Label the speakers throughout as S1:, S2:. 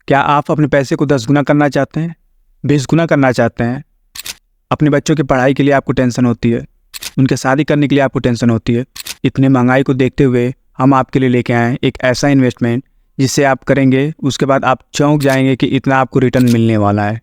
S1: क्या आप अपने पैसे को 10 गुना करना चाहते हैं, 20 गुना करना चाहते हैं? अपने बच्चों की पढ़ाई के लिए आपको टेंशन होती है, उनके शादी करने के लिए आपको टेंशन होती है। इतने महंगाई को देखते हुए हम आपके लिए लेके आए एक ऐसा इन्वेस्टमेंट जिससे आप करेंगे, उसके बाद आप चौंक जाएंगे कि इतना आपको रिटर्न मिलने वाला है।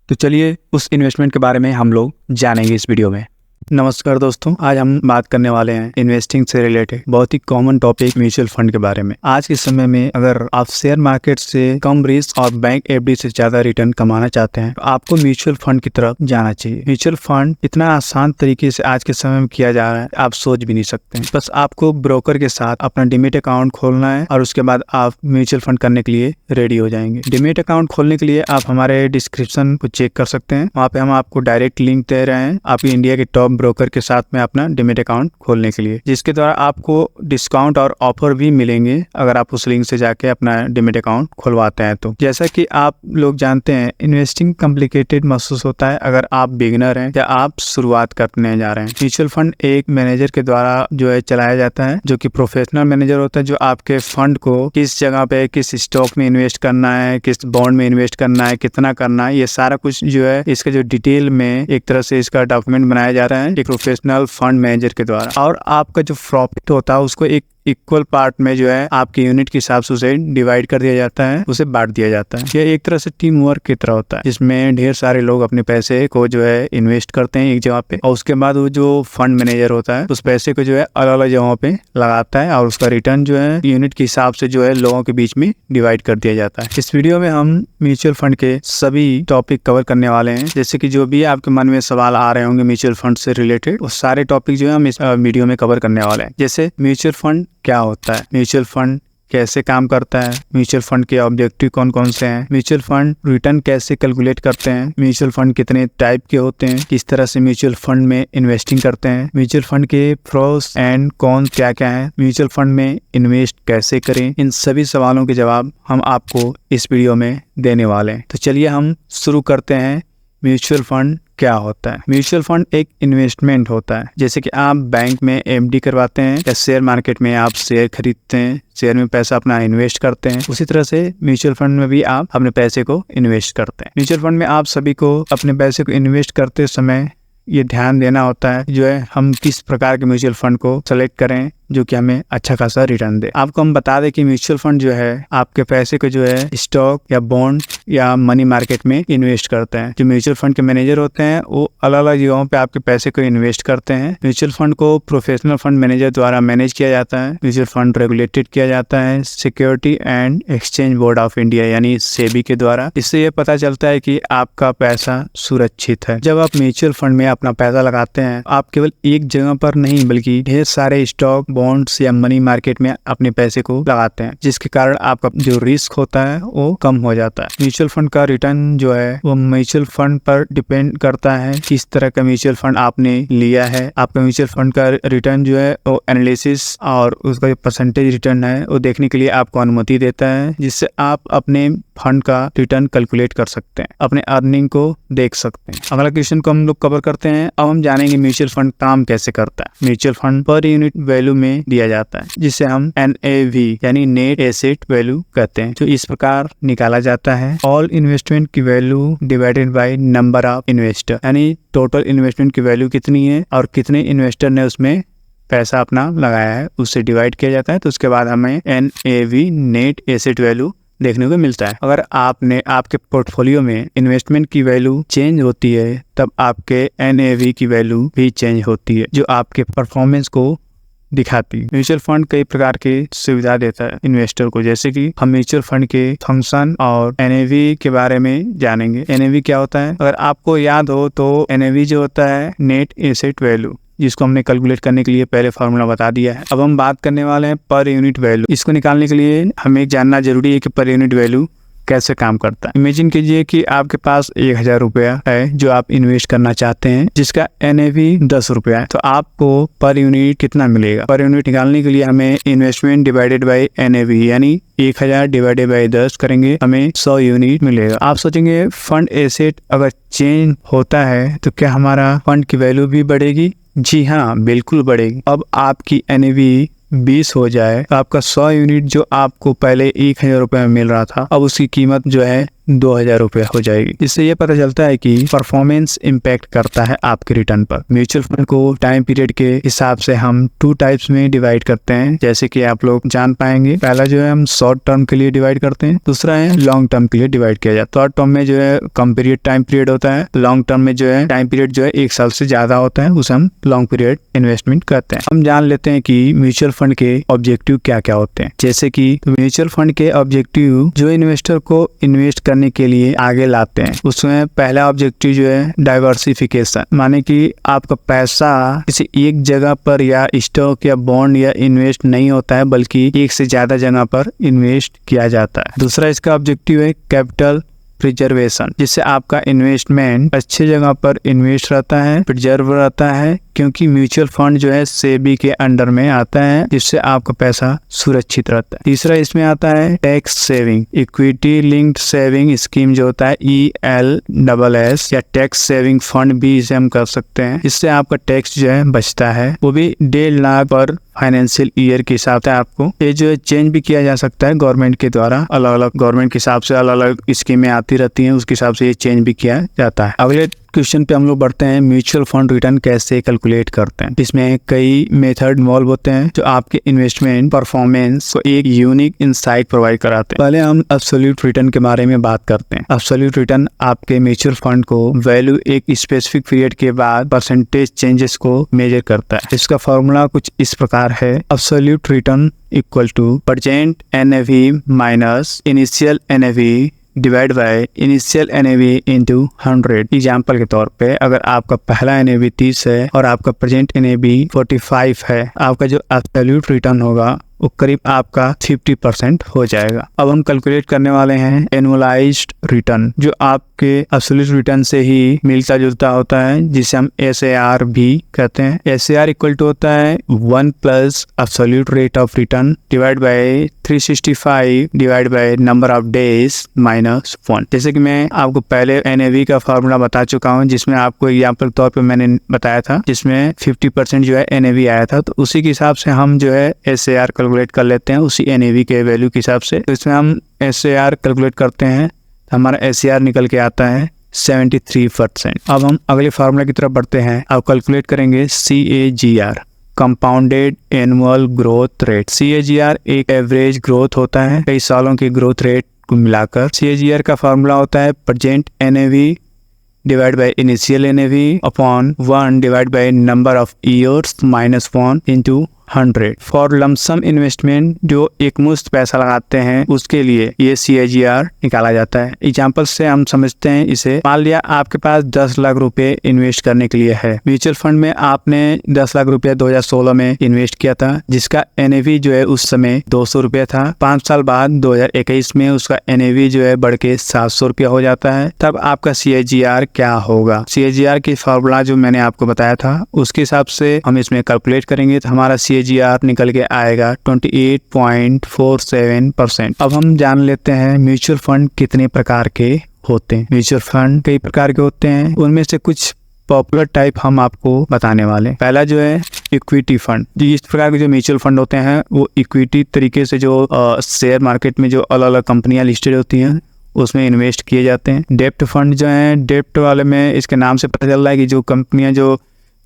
S1: तो चलिए उस इन्वेस्टमेंट के बारे में हम लोग जानेंगे इस वीडियो में। नमस्कार दोस्तों, आज हम बात करने वाले हैं इन्वेस्टिंग से रिलेटेड बहुत ही कॉमन टॉपिक म्यूचुअल फंड के बारे में। आज के समय में अगर आप शेयर मार्केट से कम रिस्क और बैंक एफडी से ज्यादा रिटर्न कमाना चाहते हैं तो आपको म्यूचुअल फंड की तरफ जाना चाहिए। म्यूचुअल फंड इतना आसान तरीके से आज के समय में किया जा रहा है, आप सोच भी नहीं सकते। बस आपको ब्रोकर के साथ अपना डीमैट अकाउंट खोलना है और उसके बाद आप म्यूचुअल फंड करने के लिए रेडी हो जाएंगे। डीमैट अकाउंट खोलने के लिए आप हमारे डिस्क्रिप्शन को चेक कर सकते हैं, वहाँ पे हम आपको डायरेक्ट लिंक दे रहे हैं आपकी इंडिया के टॉप ब्रोकर के साथ में अपना डीमैट अकाउंट खोलने के लिए, जिसके द्वारा आपको डिस्काउंट और ऑफर भी मिलेंगे अगर आप उस लिंक से जाके अपना डीमैट अकाउंट खुलवाते हैं। तो जैसा कि आप लोग जानते हैं, इन्वेस्टिंग कॉम्प्लिकेटेड महसूस होता है अगर आप बिगिनर हैं या आप शुरुआत करने जा रहे हैं। म्यूचुअल फंड एक मैनेजर के द्वारा जो है चलाया जाता है, जो कि प्रोफेशनल मैनेजर होता है, जो आपके फंड को किस जगह पे, किस स्टॉक में इन्वेस्ट करना है, किस बॉन्ड में इन्वेस्ट करना है, कितना करना है, ये सारा कुछ जो है इसका जो डिटेल में एक तरह से इसका डॉक्यूमेंट बनाया जा रहा है एक प्रोफेशनल फंड मैनेजर के द्वारा। और आपका जो प्रॉफिट होता है उसको एक इक्वल पार्ट में जो है आपके यूनिट के हिसाब से उसे डिवाइड कर दिया जाता है, उसे बांट दिया जाता है। यह एक तरह से टीम वर्क की तरह होता है, जिसमें ढेर सारे लोग अपने पैसे को जो है इन्वेस्ट करते हैं एक जगह पे, और उसके बाद वो जो फंड मैनेजर होता है उस पैसे को जो है अलग अलग जगहों पे लगाता है और उसका रिटर्न जो है यूनिट के हिसाब से जो है लोगों के बीच में डिवाइड कर दिया जाता है। इस वीडियो में हम म्यूचुअल फंड के सभी टॉपिक कवर करने वाले हैं। जैसे कि जो भी आपके मन में सवाल आ रहे होंगे म्यूचुअल फंड से रिलेटेड, वो सारे टॉपिक जो है हम इस वीडियो में कवर करने वाले हैं। जैसे म्यूचुअल फंड क्या होता है, म्यूचुअल फंड कैसे काम करता है, म्यूचुअल फंड के ऑब्जेक्टिव कौन कौन से हैं, म्यूचुअल फंड रिटर्न कैसे कैलकुलेट करते हैं, म्यूचुअल फंड कितने टाइप के होते हैं, किस तरह से म्यूचुअल फंड में इन्वेस्टिंग करते हैं, म्यूचुअल फंड के प्रोस एंड कॉन क्या क्या है, म्यूचुअल फंड में इन्वेस्ट कैसे करें, इन सभी सवालों के जवाब हम आपको इस वीडियो में देने वाले हैं। तो चलिए हम शुरू करते हैं। म्यूचुअल फंड क्या होता है? म्यूचुअल फंड एक इन्वेस्टमेंट होता है। जैसे कि आप बैंक में एफडी करवाते हैं या शेयर मार्केट में आप शेयर खरीदते हैं, शेयर में पैसा अपना इन्वेस्ट करते हैं, उसी तरह से म्यूचुअल फंड में भी आप अपने पैसे को इन्वेस्ट करते हैं। म्यूचुअल फंड में आप सभी को अपने पैसे को इन्वेस्ट करते समय ये ध्यान देना होता है जो है हम किस प्रकार के म्यूचुअल फंड को सेलेक्ट करें जो कि हमें अच्छा खासा रिटर्न दे। आपको हम बता दें कि म्यूचुअल फंड जो है आपके पैसे को जो है स्टॉक या बॉन्ड या मनी मार्केट में इन्वेस्ट करते हैं। जो म्यूचुअल फंड के मैनेजर होते हैं वो अलग अलग जगहों पे आपके पैसे को इन्वेस्ट करते हैं। म्यूचुअल फंड को प्रोफेशनल फंड मैनेजर द्वारा मैनेज किया जाता है। म्यूचुअल फंड रेगुलेटेड किया जाता है security and exchange board of India यानी सेबी के द्वारा। इससे ये पता चलता है कि आपका पैसा सुरक्षित है। जब आप म्यूचुअल फंड में अपना पैसा लगाते हैं, आप केवल एक जगह पर नहीं बल्कि ढेर सारे स्टॉक, बॉन्ड्स या मनी मार्केट में अपने पैसे को लगाते हैं, जिसके कारण आपका जो रिस्क होता है वो कम हो जाता है। म्यूचुअल फंड का रिटर्न जो है वो म्यूचुअल फंड पर डिपेंड करता है किस तरह का म्यूचुअल फंड आपने लिया है। आपका म्यूचुअल फंड का रिटर्न जो है वो एनालिसिस और उसका जो परसेंटेज रिटर्न है वो देखने के लिए आपको अनुमति देता है, जिससे आप अपने फंड का रिटर्न कैलकुलेट कर सकते हैं, अपने अर्निंग को देख सकते हैं। अगला क्वेश्चन को हम लोग कवर करते हैं। अब हम जानेंगे म्यूचुअल फंड काम कैसे करता है। Mutual fund per unit value में दिया जाता है, जिसे हम NAV यानी नेट एसेट वैल्यू कहते हैं, जो इस प्रकार निकाला जाता है। ऑल इन्वेस्टमेंट की value divided by number of investor, यानी टोटल इन्वेस्टमेंट की वैल्यू कितनी है और कितने इन्वेस्टर ने उसमें पैसा अपना लगाया है उससे डिवाइड किया जाता है। तो उसके बाद हमें NAV नेट एसेट वैल्यू देखने को मिलता है। अगर आपके पोर्टफोलियो में इन्वेस्टमेंट की वैल्यू चेंज होती है तब आपके NAV की वैल्यू भी चेंज होती है, जो आपके परफॉर्मेंस को दिखाती है। म्यूचुअल फंड कई प्रकार की सुविधा देता है इन्वेस्टर को, जैसे कि हम म्यूचुअल फंड के फंक्शन और NAV के बारे में जानेंगे। NAV क्या होता है? अगर आपको याद हो तो NAV जो होता है नेट एसेट वैल्यू, जिसको हमने कैलकुलेट करने के लिए पहले फार्मूला बता दिया है। अब हम बात करने वाले हैं पर यूनिट वैल्यू। इसको निकालने के लिए हमें जानना जरूरी है कि पर यूनिट वैल्यू कैसे काम करता है। इमेजिन कीजिए कि आपके पास 1000 रुपया है जो आप इन्वेस्ट करना चाहते हैं, जिसका NAV 10 रुपया है, तो आपको पर यूनिट कितना मिलेगा? पर यूनिट निकालने के लिए हमें इन्वेस्टमेंट डिवाइडेड बाय NAV यानी 1000 डिवाइडेड बाय 10 करेंगे, हमें 100 यूनिट मिलेगा। आप सोचेंगे फंड एसेट अगर चेंज होता है तो क्या हमारा फंड की वैल्यू भी बढ़ेगी? जी हाँ, बिल्कुल बढ़ेगी। अब आपकी NAV 20 हो जाए तो आपका 100 यूनिट जो आपको पहले 1000 रुपये में मिल रहा था, अब उसकी कीमत जो है 2000 रुपये हो जाएगी। इससे ये पता चलता है कि परफॉर्मेंस इम्पैक्ट करता है आपके रिटर्न पर। म्यूचुअल फंड को टाइम पीरियड के हिसाब से हम 2 टाइप्स में डिवाइड करते हैं, जैसे कि आप लोग जान पाएंगे। पहला जो है हम शॉर्ट टर्म के लिए डिवाइड करते हैं, दूसरा है लॉन्ग टर्म के लिए डिवाइड किया जाता है। शॉर्ट टर्म में जो है कम पीरियड टाइम पीरियड होता है, लॉन्ग टर्म में जो है टाइम पीरियड जो है 1 साल से ज्यादा होता है, उसे हम लॉन्ग पीरियड इन्वेस्टमेंट कहते हैं। हम जान लेते हैं कि म्यूचुअल फंड के ऑब्जेक्टिव क्या क्या होते हैं। जैसे कि म्यूचुअल फंड के ऑब्जेक्टिव जो इन्वेस्टर को इन्वेस्ट करने के लिए आगे लाते हैं, उसमें पहला ऑब्जेक्टिव जो है डाइवर्सिफिकेशन, माने कि आपका पैसा किसी एक जगह पर या स्टॉक या बॉन्ड या इन्वेस्ट नहीं होता है, बल्कि एक से ज्यादा जगह पर इन्वेस्ट किया जाता है। दूसरा इसका ऑब्जेक्टिव है कैपिटल प्रिजर्वेशन, जिससे आपका इन्वेस्टमेंट अच्छी जगह पर इन्वेस्ट रहता है, प्रिजर्व रहता है, क्योंकि म्यूचुअल फंड जो है सेबी के अंडर में आता है, जिससे आपका पैसा सुरक्षित रहता है। तीसरा इसमें आता है tax saving, equity linked saving scheme जो होता है ELSS या टैक्स सेविंग फंड भी इसे हम कर सकते हैं। इससे आपका टैक्स जो है बचता है, वो भी 1.5 लाख पर फाइनेंशियल ईयर के हिसाब से आपको ये जो है चेंज भी किया जा सकता है गवर्नमेंट के द्वारा। अलग अलग गवर्नमेंट के हिसाब से अलग अलग स्कीमें आती रहती हैं, उसके हिसाब से ये चेंज भी किया जाता है। अगले क्वेश्चन पे हम लोग बढ़ते हैं, म्यूचुअल फंड रिटर्न कैसे कैलकुलेट करते हैं। इसमें कई मेथड इन्वॉल्व होते हैं जो आपके इन्वेस्टमेंट परफॉर्मेंस को एक यूनिक इंसाइट प्रोवाइड कराते हैं। पहले हम एब्सोल्यूट रिटर्न के बारे में बात करते हैं। एब्सोल्यूट रिटर्न आपके म्यूचुअल फंड को वैल्यू एक स्पेसिफिक पीरियड के बाद परसेंटेज चेंजेस को मेजर करता है। इसका फॉर्मूला कुछ इस प्रकार है, absolute return equal to present NAV minus initial NAV divide by initial NAV into 100। Example के तौर पे अगर आपका पहला NAV 30 है और आपका प्रेजेंट NAV 45 है, आपका जो एब्सोल्यूट रिटर्न होगा वो करीब आपका 50% हो जाएगा। अब हम कैलकुलेट करने वाले हैं एनुअलाइज्ड रिटर्न, जो आपके एब्सोल्यूट रिटर्न से ही मिलता जुलता होता है, जिसे हम SAR भी कहते हैं। SAR इक्वल टू होता है 1 plus absolute rate of return divide by 365 divide by number of days minus 1। जैसे कि मैं आपको पहले NAV का फॉर्मूला बता चुका हूँ, जिसमें आपको एग्जाम्पल के तौर पे मैंने बताया था, जिसमें 50% जो है NAV आया था, तो उसी के हिसाब से हम जो है SAR कैलकुलेट कर लेते हैं उसी NAV के वैल्यू के हिसाब से। तो इसमें हम SAR कैलकुलेट करते हैं, तो हमारा SAR निकल के आता है 73%। अब हम अगले फार्मूला की तरफ बढ़ते हैं। अब कैलकुलेट करेंगे CAGR, compounded annual growth rate. CAGR एक एवरेज ग्रोथ होता है कई सालों के ग्रोथ रेट को मिलाकर। CAGR का फार्मूला होता है present NAV divide by initial NAV upon 1 divide by number of years minus 1 into 100। For lump sum investment, जो एक मुश्त पैसा लगाते हैं उसके लिए ये CAGR निकाला जाता है। एग्जाम्पल से हम समझते हैं इसे। मान लिया आपके पास 10 लाख रुपए इन्वेस्ट करने के लिए है। म्यूचुअल फंड में आपने 10 लाख रुपया 2016 में इन्वेस्ट किया था, जिसका NAV जो है उस समय 200 रुपया था। 5 साल बाद 2021 में उसका NAV जो है बढ़ के 700 रुपया हो जाता है। तब आपका CAGR क्या होगा? CAGR की फॉर्मूला जो मैंने आपको बताया था उसके हिसाब से हम इसमें कैलकुलेट करेंगे, तो हमारा CAGR निकल के आएगा 28.47%। अब हम जान लेते हैं म्यूचुअल फंड कितने प्रकार के होते हैं। म्यूचुअल फंड कई प्रकार के होते हैं, उनमें से कुछ पॉपुलर टाइप हम आपको बताने वाले। पहला जो है इक्विटी फंड। इस प्रकार के जो म्यूचुअल फंड होते हैं वो इक्विटी तरीके से जो शेयर मार्केट में जो अलग अलग कंपनियां लिस्टेड होती हैं उसमें इन्वेस्ट किए जाते हैं। डेप्ट फंड जो है, डेप्ट वाले में इसके नाम से पता चल रहा है कि जो कंपनियां जो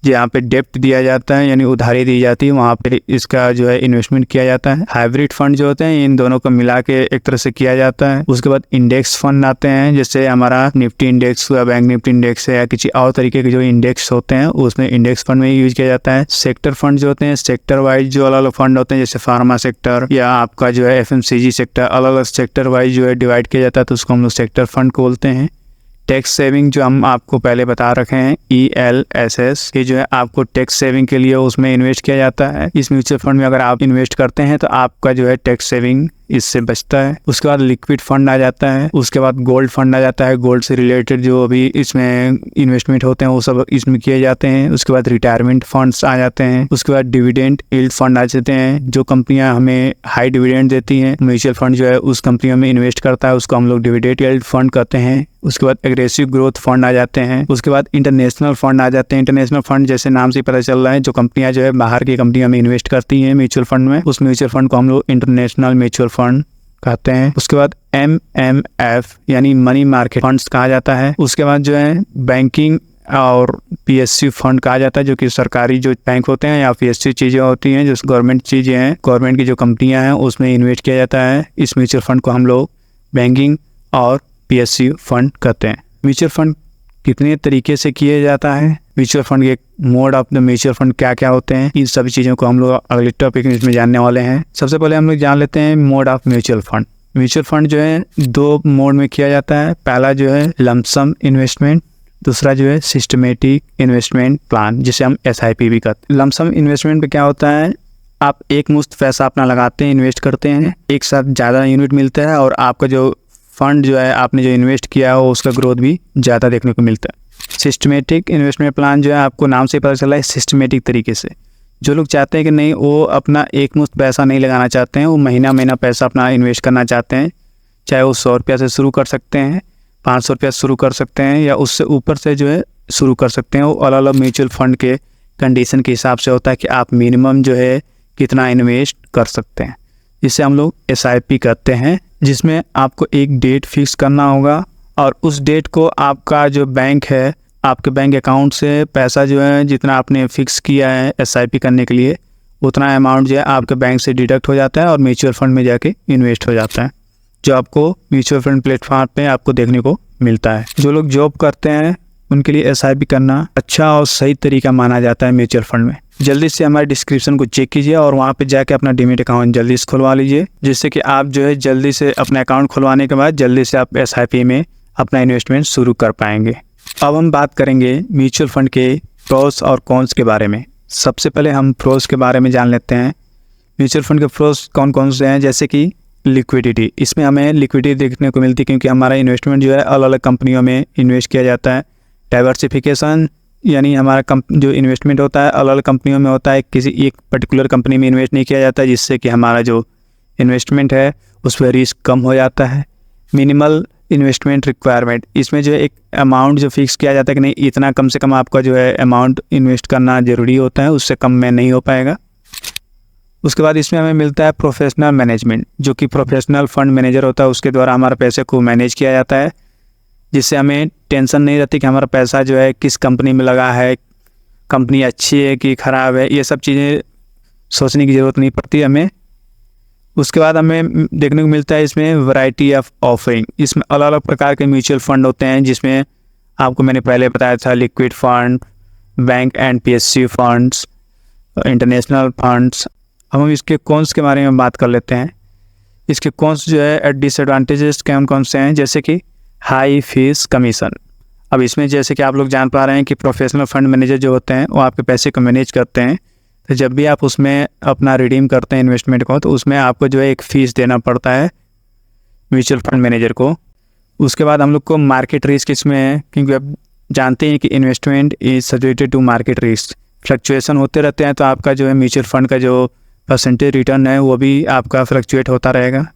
S1: जहाँ पे डेप्ट दिया जाता है यानी उधारी दी जाती है वहाँ पे इसका जो है इन्वेस्टमेंट किया जाता है। हाइब्रिड फंड जो होते हैं इन दोनों को मिला के एक तरह से किया जाता है। उसके बाद इंडेक्स फंड आते हैं, जैसे हमारा निफ्टी इंडेक्स या बैंक निफ्टी इंडेक्स है या किसी और तरीके के जो इंडेक्स होते हैं उसमें इंडेक्स फंड में यूज किया जाता है। सेक्टर फंड जो होते हैं, सेक्टर वाइज जो अलग अलग फंड होते हैं, जैसे फार्मा सेक्टर या आपका जो है FMCG सेक्टर, अलग अलग सेक्टर वाइज जो है डिवाइड किया जाता है, तो उसको हम लोग सेक्टर फंड को बोलते हैं। टैक्स सेविंग जो हम आपको पहले बता रखे हैं ELSS, ये जो है आपको टैक्स सेविंग के लिए उसमें इन्वेस्ट किया जाता है। इस म्यूचुअल फंड में अगर आप इन्वेस्ट करते हैं तो आपका जो है टैक्स सेविंग इससे बचता है। उसके बाद लिक्विड फंड आ जाता है, उसके बाद गोल्ड फंड आ जाता है, गोल्ड से रिलेटेड जो अभी इसमें इन्वेस्टमेंट होते हैं वो सब इसमें किए जाते हैं। उसके बाद रिटायरमेंट फंड्स आ जाते हैं। उसके बाद डिविडेंड यील्ड फंड आ जाते हैं, जो कंपनियां हमें हाई डिविडेंड देती हैं, म्यूचुअल फंड जो है उस कंपनियों में इन्वेस्ट करता है, उसको हम लोग डिविडेंड यील्ड फंड कहते हैं। उसके बाद एग्रेसिव ग्रोथ फंड आ जाते हैं। उसके बाद इंटरनेशनल फंड आ जाते हैं। इंटरनेशनल फंड जैसे नाम से पता चल रहा है, जो कंपनियां जो है बाहर की कंपनियों में इन्वेस्ट करती हैं म्यूचुअल फंड में, उस म्यूचुअल फंड को हम लोग इंटरनेशनल म्यूचुअल फंड कहते हैं। उसके बाद MMF यानी मनी मार्केट फंड्स कहा जाता है। उसके बाद जो है बैंकिंग और PSU फंड कहा जाता है, जो कि सरकारी जो बैंक होते हैं या PSU चीज़ें होती हैं, जो गवर्नमेंट चीज़ें हैं, गवर्नमेंट की जो कंपनियां हैं उसमें इन्वेस्ट किया जाता है। इस म्यूचुअल फंड को हम लोग बैंकिंग और PSU फंड कहते हैं। म्यूचुअल फंड कितने तरीके से किया जाता है, म्यूचुअल फंड के mode of the mutual fund क्या क्या होते हैं, इन सभी चीज़ों को हम लोग अगले टॉपिक में जानने वाले हैं। सबसे पहले हम लोग जान लेते हैं mode of mutual fund. Mutual fund जो है 2 मोड में किया जाता है। पहला जो है लमसम इन्वेस्टमेंट, दूसरा जो है सिस्टमेटिक इन्वेस्टमेंट प्लान, जिसे हम SIP भी कहते हैं। लमसम इन्वेस्टमेंट में क्या होता है, आप एक मुश्त पैसा अपना लगाते हैं, इन्वेस्ट करते हैं, एक साथ ज़्यादा यूनिट मिलता है और आपका जो फंड जो है आपने जो इन्वेस्ट किया है उसका ग्रोथ भी ज़्यादा देखने को मिलता है। सिस्टमेटिक इन्वेस्टमेंट प्लान जो है आपको नाम से पता चला है, सिस्टमेटिक तरीके से जो लोग चाहते हैं कि नहीं वो अपना एक मुश्त पैसा नहीं लगाना चाहते हैं, वो महीना महीना पैसा अपना इन्वेस्ट करना चाहते हैं, चाहे वो 100 रुपया से शुरू कर सकते हैं, 500 रुपया शुरू कर सकते हैं या उससे ऊपर से जो है शुरू कर सकते हैं। वो अलग अलग म्यूचुअल फंड के कंडीशन के हिसाब से होता है कि आप मिनिमम जो है कितना इन्वेस्ट कर सकते हैं। जिसे हम लोग SIP कहते हैं, जिसमें आपको एक डेट फिक्स करना होगा और उस डेट को आपका जो बैंक है, आपके बैंक अकाउंट से पैसा जो है जितना आपने फिक्स किया है SIP करने के लिए, उतना अमाउंट जो है आपके बैंक से डिडक्ट हो जाता है और म्यूचुअल फंड में जाके इन्वेस्ट हो जाता है, जो आपको म्यूचुअल फंड प्लेटफॉर्म पे आपको देखने को मिलता है। जो लोग जॉब करते हैं उनके लिए SIP करना अच्छा और सही तरीका माना जाता है म्यूचुअल फंड में। जल्दी से हमारे डिस्क्रिप्शन को चेक कीजिए और वहाँ पे जाके अपना डीमैट अकाउंट जल्दी से खुलवा लीजिए, जिससे कि आप जो है जल्दी से अपना अकाउंट खुलवाने के बाद जल्दी से आप SIP में अपना इन्वेस्टमेंट शुरू कर पाएंगे। अब हम बात करेंगे म्यूचुअल फंड के प्रोस और कॉन्स के बारे में। सबसे पहले हम प्रोस के बारे में जान लेते हैं। म्यूचुअल फंड के प्रोस कौन कौन से हैं, जैसे कि लिक्विडिटी। इसमें हमें लिक्विडिटी देखने को मिलती है क्योंकि हमारा इन्वेस्टमेंट जो है अलग अलग कंपनियों में इन्वेस्ट किया जाता है। डाइवर्सिफिकेशन यानी हमारा जो इन्वेस्टमेंट होता है अलग अलग कंपनियों में होता है, किसी एक पर्टिकुलर कंपनी में इन्वेस्ट नहीं किया जाता है, जिससे कि हमारा जो इन्वेस्टमेंट है उस पर रिस्क कम हो जाता है। मिनिमल इन्वेस्टमेंट रिक्वायरमेंट, इसमें जो है एक अमाउंट जो फिक्स किया जाता है कि नहीं इतना कम से कम आपका जो है अमाउंट इन्वेस्ट करना ज़रूरी होता है, उससे कम में नहीं हो पाएगा। उसके बाद इसमें हमें मिलता है प्रोफेशनल मैनेजमेंट, जो कि प्रोफेशनल फंड मैनेजर होता है, उसके द्वारा हमारे पैसे को मैनेज किया जाता है, जिससे हमें टेंशन नहीं रहती कि हमारा पैसा जो है किस कंपनी में लगा है, कंपनी अच्छी है कि ख़राब है, ये सब चीज़ें सोचने की ज़रूरत नहीं पड़ती हमें। उसके बाद हमें देखने को मिलता है इसमें वैरायटी ऑफ ऑफरिंग। इसमें अलग अलग प्रकार के म्यूचुअल फंड होते हैं, जिसमें आपको मैंने पहले बताया था liquid fund, bank and PSU funds, international funds. अब हम इसके कॉन्स के बारे में बात कर लेते हैं। इसके कॉन्स जो है डिसएडवांटेजेस कौन कौन से हैं, जैसे कि हाई फीस कमीशन। अब इसमें जैसे कि आप लोग जान पा रहे हैं कि प्रोफेशनल फंड मैनेजर जो होते हैं वो आपके पैसे को मैनेज करते हैं, तो जब भी आप उसमें अपना रिडीम करते हैं इन्वेस्टमेंट को, तो उसमें आपको जो है एक फ़ीस देना पड़ता है म्यूचुअल फंड मैनेजर को। उसके बाद हम लोग को मार्केट रिस्क इसमें है, क्योंकि आप जानते हैं कि investment is subjected to market risk. Fluctuation होते रहते हैं, तो आपका जो है म्यूचुअल फंड का जो परसेंटेज रिटर्न है वो भी आपका फ्लक्चुएट होता रहेगा।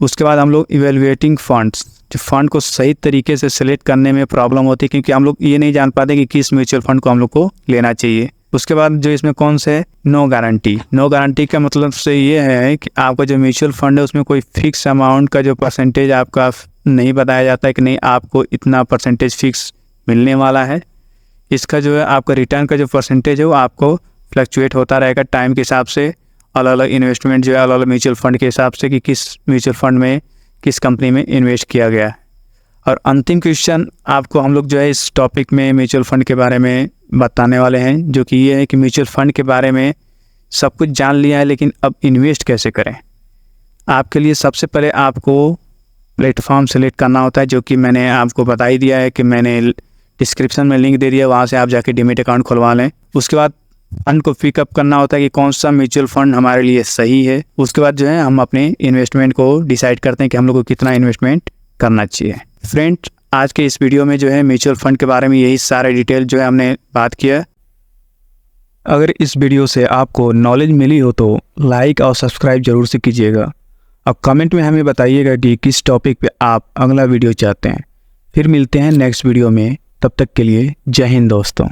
S1: उसके बाद हम लोग इवेलुएटिंग फंड्स, जो फंड को सही तरीके से सिलेक्ट करने में प्रॉब्लम होती है, क्योंकि हम लोग ये नहीं जान पाते कि किस म्यूचुअल फंड को हम लोग को लेना चाहिए। उसके बाद जो इसमें कौन से है, नो गारंटी। नो गारंटी का मतलब से ये है कि आपका जो म्यूचुअल फंड है उसमें कोई फिक्स अमाउंट का जो परसेंटेज आपका नहीं बताया जाता है कि नहीं आपको इतना परसेंटेज फिक्स मिलने वाला है। इसका जो है आपका रिटर्न का जो परसेंटेज है वो आपको फ्लक्चुएट होता रहेगा टाइम के हिसाब से, अलग अलग इन्वेस्टमेंट जो है अलग अलग म्यूचुअल फंड के हिसाब से कि किस म्यूचुअल फंड में किस कंपनी में इन्वेस्ट किया गया है। और अंतिम क्वेश्चन आपको हम लोग जो है इस टॉपिक में म्यूचुअल फंड के बारे में बताने वाले हैं, जो कि ये है कि म्यूचुअल फंड के बारे में सब कुछ जान लिया है, लेकिन अब इन्वेस्ट कैसे करें। आपके लिए सबसे पहले आपको प्लेटफॉर्म सेलेक्ट करना होता है, जो कि मैंने आपको बता ही दिया है कि मैंने डिस्क्रिप्शन में लिंक दे दिया, वहाँ से आप जाके डीमैट अकाउंट खुलवा लें। उसके बाद फंड को पिकअप करना होता है कि कौन सा म्यूचुअल फंड हमारे लिए सही है। उसके बाद जो है हम अपने इन्वेस्टमेंट को डिसाइड करते हैं कि हम लोग को कितना इन्वेस्टमेंट करना चाहिए। फ्रेंड्स, आज के इस वीडियो में जो है म्यूचुअल फंड के बारे में यही सारे डिटेल जो है हमने बात किया। अगर इस वीडियो से आपको नॉलेज मिली हो तो लाइक और सब्सक्राइब जरूर से कीजिएगा। अब कमेंट में हमें बताइएगा कि किस टॉपिक पे आप अगला वीडियो चाहते हैं। फिर मिलते हैं नेक्स्ट वीडियो में, तब तक के लिए जय हिंद दोस्तों।